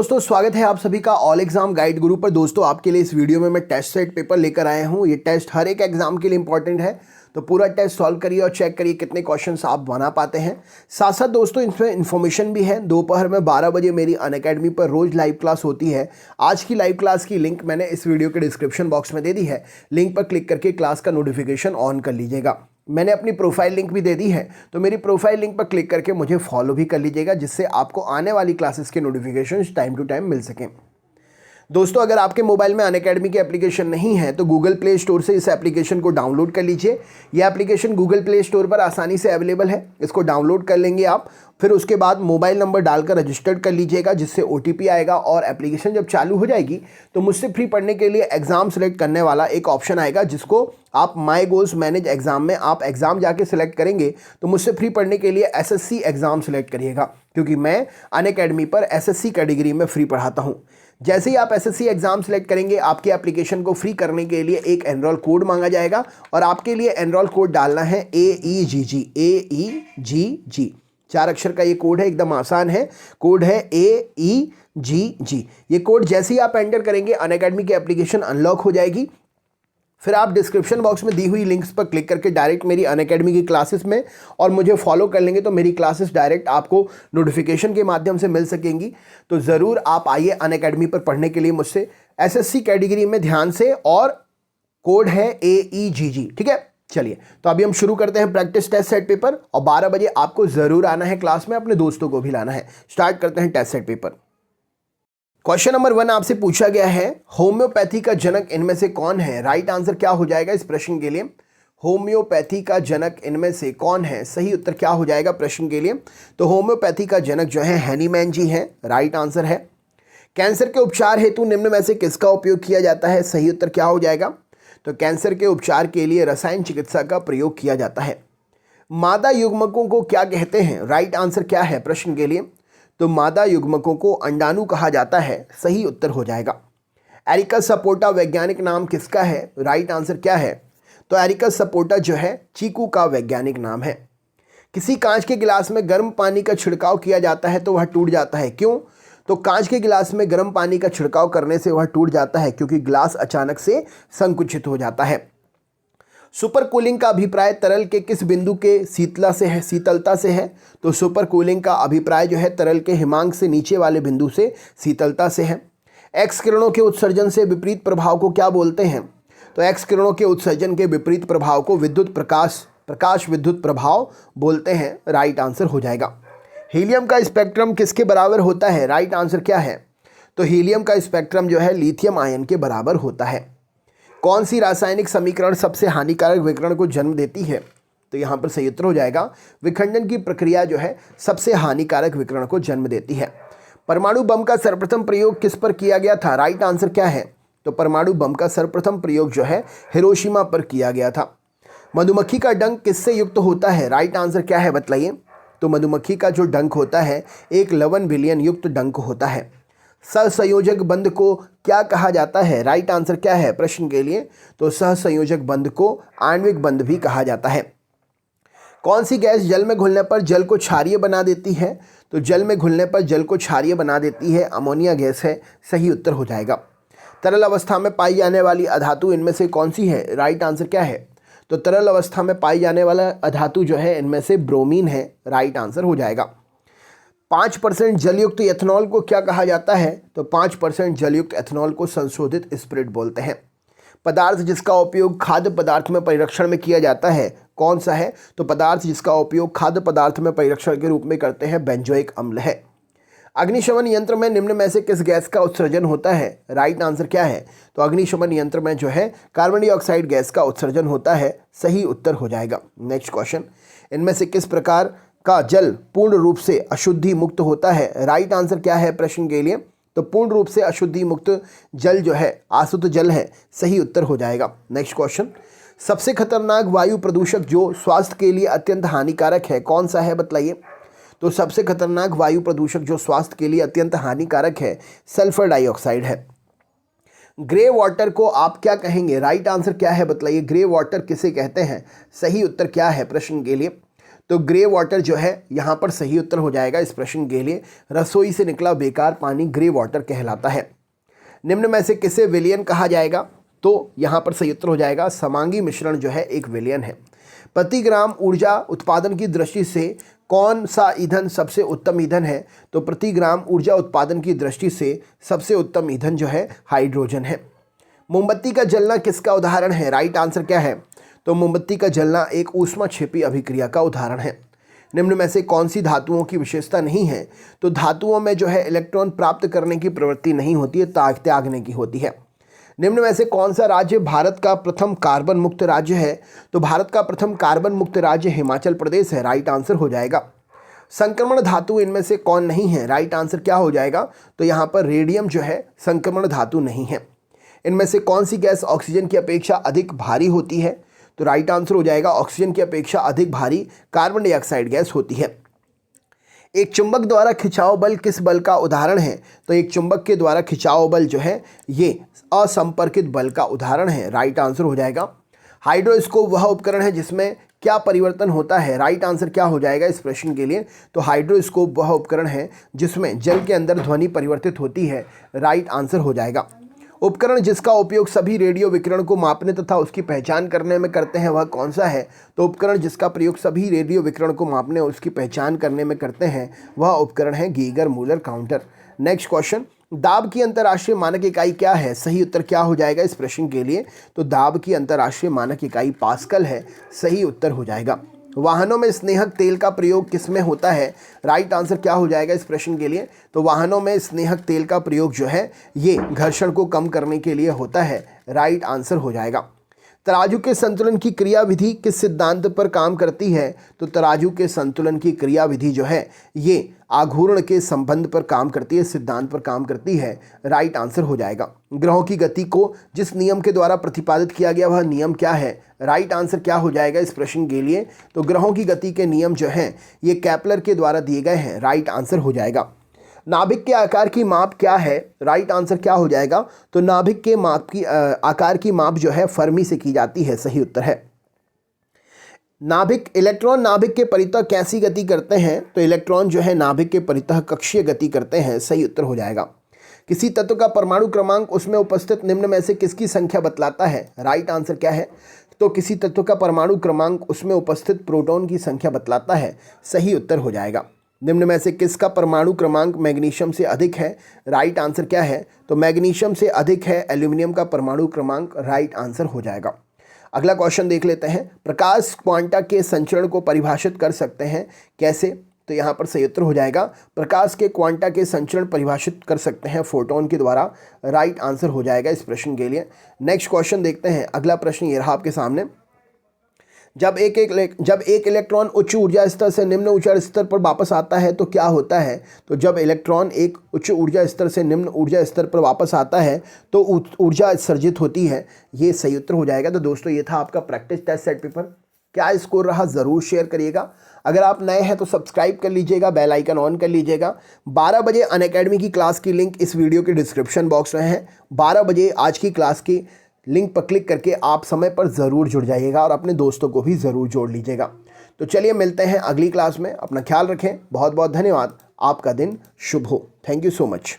दोस्तों स्वागत है आप सभी का ऑल एग्जाम गाइड गुरु पर। दोस्तों आपके लिए इस वीडियो में मैं टेस्ट सेट पेपर लेकर आया हूं। ये टेस्ट हर एक एग्जाम के लिए इंपॉर्टेंट है, तो पूरा टेस्ट सॉल्व करिए और चेक करिए कितने क्वेश्चंस आप बना पाते हैं। साथ साथ दोस्तों इसमें इन्फॉर्मेशन भी है। दोपहर में 12 बजे मेरी अनअकैडमी पर रोज लाइव क्लास होती है। आज की लाइव क्लास की लिंक मैंने इस वीडियो के डिस्क्रिप्शन बॉक्स में दे दी है। लिंक पर क्लिक करके क्लास का नोटिफिकेशन ऑन कर लीजिएगा। मैंने अपनी प्रोफाइल लिंक भी दे दी है, तो मेरी प्रोफाइल लिंक पर क्लिक करके मुझे फॉलो भी कर लीजिएगा, जिससे आपको आने वाली क्लासेस के नोटिफिकेशंस टाइम टू टाइम मिल सकें। दोस्तों अगर आपके मोबाइल में अनअकैडमी की एप्लीकेशन नहीं है तो गूगल प्ले स्टोर से इस एप्लीकेशन को डाउनलोड कर लीजिए। यह एप्लीकेशन गूगल प्ले स्टोर पर आसानी से अवेलेबल है। इसको डाउनलोड कर लेंगे आप, फिर उसके बाद मोबाइल नंबर डालकर रजिस्टर्ड कर लीजिएगा, जिससे OTP आएगा और एप्लीकेशन जब चालू हो जाएगी तो मुझसे फ्री पढ़ने के लिए एग्जाम सेलेक्ट करने वाला एक ऑप्शन आएगा, जिसको आप माई गोल्स मैनेज एग्जाम में आप एग्जाम जाके सिलेक्ट करेंगे तो मुझसे फ्री पढ़ने के लिए SSC एग्जाम सेलेक्ट करिएगा, क्योंकि मैं अनअकैडमी पर SSC कैटेगरी में फ्री पढ़ाता हूँ। जैसे ही आप SSC एग्जाम सेलेक्ट करेंगे आपकी एप्लीकेशन को फ्री करने के लिए एक एनरोल कोड मांगा जाएगा और आपके लिए एनरोल कोड डालना है AEGG। AEGG 4 अक्षर का ये कोड है, एकदम आसान है। कोड है AEGG। ये कोड जैसे ही आप एंटर करेंगे अनअकैडमी की एप्लीकेशन अनलॉक हो जाएगी। फिर आप डिस्क्रिप्शन बॉक्स में दी हुई लिंक्स पर क्लिक करके डायरेक्ट मेरी अनअकैडमी की क्लासेस में और मुझे फॉलो कर लेंगे तो मेरी क्लासेस डायरेक्ट आपको नोटिफिकेशन के माध्यम से मिल सकेंगी। तो ज़रूर आप आइए अनअकैडमी पर पढ़ने के लिए मुझसे SSC कैटेगरी में ध्यान से, और कोड है AEGG। ठीक है, चलिए तो अभी हम शुरू करते हैं प्रैक्टिस टेस्ट सेट पेपर, और 12 बजे आपको ज़रूर आना है क्लास में, अपने दोस्तों को भी लाना है। स्टार्ट करते हैं test set paper. Question number 1 आपसे पूछा गया है, होम्योपैथी का जनक इनमें से कौन है? राइट आंसर क्या हो जाएगा इस प्रश्न के लिए? होम्योपैथी का जनक इनमें से कौन है? सही उत्तर क्या हो जाएगा प्रश्न के लिए? तो होम्योपैथी का जनक जो है हैनीमैन जी हैं। राइट आंसर है। कैंसर के उपचार हेतु निम्न में से किसका उपयोग किया जाता है? सही उत्तर क्या हो जाएगा? तो कैंसर के उपचार के लिए रसायन चिकित्सा का प्रयोग किया जाता है। मादा युग्मकों को क्या कहते हैं? राइट आंसर क्या है प्रश्न के लिए? तो मादा युग्मकों को अंडाणु कहा जाता है। सही उत्तर हो जाएगा। एरिकस सपोटा वैज्ञानिक नाम किसका है? राइट आंसर क्या है? तो एरिकस सपोटा जो है चीकू का वैज्ञानिक नाम है। किसी कांच के गिलास में गर्म पानी का छिड़काव किया जाता है तो वह टूट जाता है, क्यों? तो कांच के गिलास में गर्म पानी का छिड़काव करने से वह टूट जाता है क्योंकि गिलास अचानक से संकुचित हो जाता है। सुपर कूलिंग का अभिप्राय तरल के किस बिंदु के शीतलता से है? तो सुपर कूलिंग का अभिप्राय जो है तरल के हिमांक से नीचे वाले बिंदु से शीतलता से है। एक्स किरणों के उत्सर्जन से विपरीत प्रभाव को क्या बोलते हैं? तो एक्स किरणों के उत्सर्जन के विपरीत प्रभाव को प्रकाश विद्युत प्रभाव बोलते हैं। राइट आंसर हो जाएगा। हीलियम का स्पेक्ट्रम किसके बराबर होता है? राइट आंसर क्या है? तो हीलियम का स्पेक्ट्रम जो है लिथियम आयन के बराबर होता है। कौन सी रासायनिक समीकरण सबसे हानिकारक विकिरण को जन्म देती है? तो यहाँ पर सही उत्तर हो जाएगा विखंडन की प्रक्रिया जो है सबसे हानिकारक विकिरण को जन्म देती है। परमाणु बम का सर्वप्रथम प्रयोग किस पर किया गया था? राइट आंसर क्या है? तो परमाणु बम का सर्वप्रथम प्रयोग जो है हिरोशिमा पर किया गया था। मधुमक्खी का डंक किससे युक्त होता है? राइट आंसर क्या है बताइए? तो मधुमक्खी का जो डंक होता है एक लवण विलयन युक्त डंक होता है। सहसंयोजक बंध को क्या कहा जाता है? राइट आंसर क्या है प्रश्न के लिए? तो सहसंयोजक बंध को आणविक बंध भी कहा जाता है। कौन सी गैस जल में घुलने पर जल को क्षारीय बना देती है? तो जल में घुलने पर जल को क्षारीय बना देती है अमोनिया गैस है। सही उत्तर हो जाएगा। तरल अवस्था में पाई जाने वाली अधातु इनमें से कौन सी है? राइट आंसर क्या है? तो तरल अवस्था में पाई जाने वाला अधातु जो है इनमें से ब्रोमीन है। राइट आंसर हो जाएगा। 5% जलयुक्त एथेनॉल को क्या कहा जाता है? तो 5% जलयुक्त एथेनॉल को संशोधित स्पिरिट बोलते हैं। पदार्थ जिसका उपयोग खाद्य पदार्थ में परिरक्षण में किया जाता है कौन सा है? तो पदार्थ जिसका उपयोग खाद्य पदार्थ में परिरक्षण के रूप में करते हैं बेंजोइक अम्ल है। अग्निशमन यंत्र में निम्न में से किस गैस का उत्सर्जन होता है? राइट आंसर क्या है? तो अग्निशमन यंत्र में जो है कार्बन डाइऑक्साइड गैस का उत्सर्जन होता है। सही उत्तर हो जाएगा। नेक्स्ट क्वेश्चन, इनमें से किस प्रकार का जल पूर्ण रूप से अशुद्धि मुक्त होता है? राइट आंसर क्या है प्रश्न के लिए? तो पूर्ण रूप से अशुद्धि मुक्त जल जो है आसुत जल है। सही उत्तर हो जाएगा। नेक्स्ट क्वेश्चन, सबसे खतरनाक वायु प्रदूषक जो स्वास्थ्य के लिए अत्यंत हानिकारक है कौन सा है बताइए? तो सबसे खतरनाक वायु प्रदूषक जो स्वास्थ्य के लिए अत्यंत हानिकारक है सल्फर डाइऑक्साइड है। ग्रे वाटर को आप क्या कहेंगे? राइट आंसर क्या है बताइए? ग्रे वाटर किसे कहते हैं? सही उत्तर क्या है प्रश्न के लिए? तो ग्रे वाटर जो है यहाँ पर सही उत्तर हो जाएगा इस प्रश्न के लिए। रसोई से निकला बेकार पानी ग्रे वाटर कहलाता है। निम्न में से किसे विलयन कहा जाएगा? तो यहाँ पर सही उत्तर हो जाएगा समांगी मिश्रण जो है एक विलयन है। प्रति ग्राम ऊर्जा उत्पादन की दृष्टि से कौन सा ईंधन सबसे उत्तम ईंधन है? तो प्रति ग्राम ऊर्जा उत्पादन की दृष्टि से सबसे उत्तम ईंधन जो है हाइड्रोजन है। मोमबत्ती का जलना किसका उदाहरण है? राइट आंसर क्या है? तो मोमबत्ती का जलना एक ऊष्माक्षेपी अभिक्रिया का उदाहरण है। निम्न में से कौन सी धातुओं की विशेषता नहीं है? तो धातुओं में जो है इलेक्ट्रॉन प्राप्त करने की प्रवृत्ति नहीं होती है, त्यागने की होती है। निम्न में से कौन सा राज्य भारत का प्रथम कार्बन मुक्त राज्य है? तो भारत का प्रथम कार्बन मुक्त राज्य हिमाचल प्रदेश है। राइट आंसर हो जाएगा। संक्रमण धातु इनमें से कौन नहीं है? राइट आंसर क्या हो जाएगा? तो यहाँ पर रेडियम जो है संक्रमण धातु नहीं है। इनमें से कौन सी गैस ऑक्सीजन की अपेक्षा अधिक भारी होती है? तो राइट आंसर हो जाएगा ऑक्सीजन की अपेक्षा अधिक भारी कार्बन डाइऑक्साइड गैस होती है। एक चुंबक द्वारा खिंचाव बल किस बल का उदाहरण है? तो एक चुंबक के द्वारा खिंचाव बल जो है ये असंपर्कित बल का उदाहरण है। राइट आंसर हो जाएगा। हाइड्रोस्कोप वह उपकरण है जिसमें क्या परिवर्तन होता है? राइट आंसर क्या हो जाएगा इस प्रश्न के लिए? तो हाइड्रोस्कोप वह उपकरण है जिसमें जल के अंदर ध्वनि परिवर्तित होती है। राइट आंसर हो जाएगा। उपकरण जिसका उपयोग सभी रेडियो विकिरण को मापने तथा उसकी पहचान करने में करते हैं वह कौन सा है? तो उपकरण जिसका प्रयोग सभी रेडियो विकिरण को मापने और उसकी पहचान करने में करते हैं वह उपकरण है Geiger Muller counter. Next question, दाब की अंतर्राष्ट्रीय मानक इकाई क्या है? सही उत्तर क्या हो जाएगा इस प्रश्न के लिए? तो दाब की अंतर्राष्ट्रीय मानक इकाई पास्कल है। सही उत्तर हो जाएगा। वाहनों में स्नेहक तेल का प्रयोग किसमें होता है? राइट आंसर क्या हो जाएगा इस प्रश्न के लिए? तो वाहनों में स्नेहक तेल का प्रयोग जो है ये घर्षण को कम करने के लिए होता है। राइट आंसर हो जाएगा। तराजू के संतुलन की क्रियाविधि किस सिद्धांत पर काम करती है? तो तराजू के संतुलन की क्रियाविधि जो है ये आघूर्ण के संबंध पर काम करती है, सिद्धांत पर काम करती है। राइट आंसर हो जाएगा। ग्रहों की गति को जिस नियम के द्वारा प्रतिपादित किया गया वह नियम क्या है? राइट आंसर क्या हो जाएगा इस प्रश्न के लिए? तो ग्रहों की गति के नियम जो हैं ये केपलर के द्वारा दिए गए हैं। राइट आंसर हो जाएगा। नाभिक के आकार की माप क्या है? राइट आंसर क्या हो जाएगा? तो नाभिक के आकार की माप जो है फर्मी से की जाती है। सही उत्तर है। इलेक्ट्रॉन नाभिक के परितः कैसी गति करते हैं? तो इलेक्ट्रॉन जो है नाभिक के परितः कक्षीय गति करते हैं। सही उत्तर हो जाएगा। किसी तत्व का परमाणु क्रमांक उसमें उपस्थित निम्न में से किसकी संख्या बतलाता है? राइट आंसर क्या है? तो किसी तत्व का परमाणु क्रमांक उसमें उपस्थित प्रोटॉन की संख्या बतलाता है। सही उत्तर हो जाएगा। निम्न में से किसका परमाणु क्रमांक मैग्नीशियम से अधिक है? राइट आंसर क्या है? तो मैग्नीशियम से अधिक है एल्यूमिनियम का परमाणु क्रमांक। राइट आंसर हो जाएगा। अगला क्वेश्चन देख लेते हैं। प्रकाश क्वांटा के संचरण को परिभाषित कर सकते हैं कैसे? तो यहाँ पर सही उत्तर हो जाएगा प्रकाश के क्वांटा के संचरण परिभाषित कर सकते हैं फोटोन के द्वारा। राइट आंसर हो जाएगा इस प्रश्न के लिए। नेक्स्ट क्वेश्चन देखते हैं। अगला प्रश्न ये रहा आपके सामने। जब एक इलेक्ट्रॉन उच्च ऊर्जा स्तर से निम्न ऊर्जा स्तर पर वापस आता है तो क्या होता है? तो जब इलेक्ट्रॉन एक उच्च ऊर्जा स्तर से निम्न ऊर्जा स्तर पर वापस आता है तो ऊर्जा सर्जित होती है। ये सही उत्तर हो जाएगा। तो दोस्तों ये था आपका प्रैक्टिस टेस्ट सेट पेपर। क्या स्कोर रहा ज़रूर शेयर करिएगा। अगर आप नए हैं तो सब्सक्राइब कर लीजिएगा, बेल आइकन ऑन कर लीजिएगा। 12 बजे अनअकैडमी की क्लास की लिंक इस वीडियो के डिस्क्रिप्शन बॉक्स में है। 12 बजे आज की क्लास की लिंक पर क्लिक करके आप समय पर ज़रूर जुड़ जाइएगा और अपने दोस्तों को भी ज़रूर जोड़ लीजिएगा। तो चलिए मिलते हैं अगली क्लास में। अपना ख्याल रखें। बहुत बहुत धन्यवाद। आपका दिन शुभ हो। Thank you so much.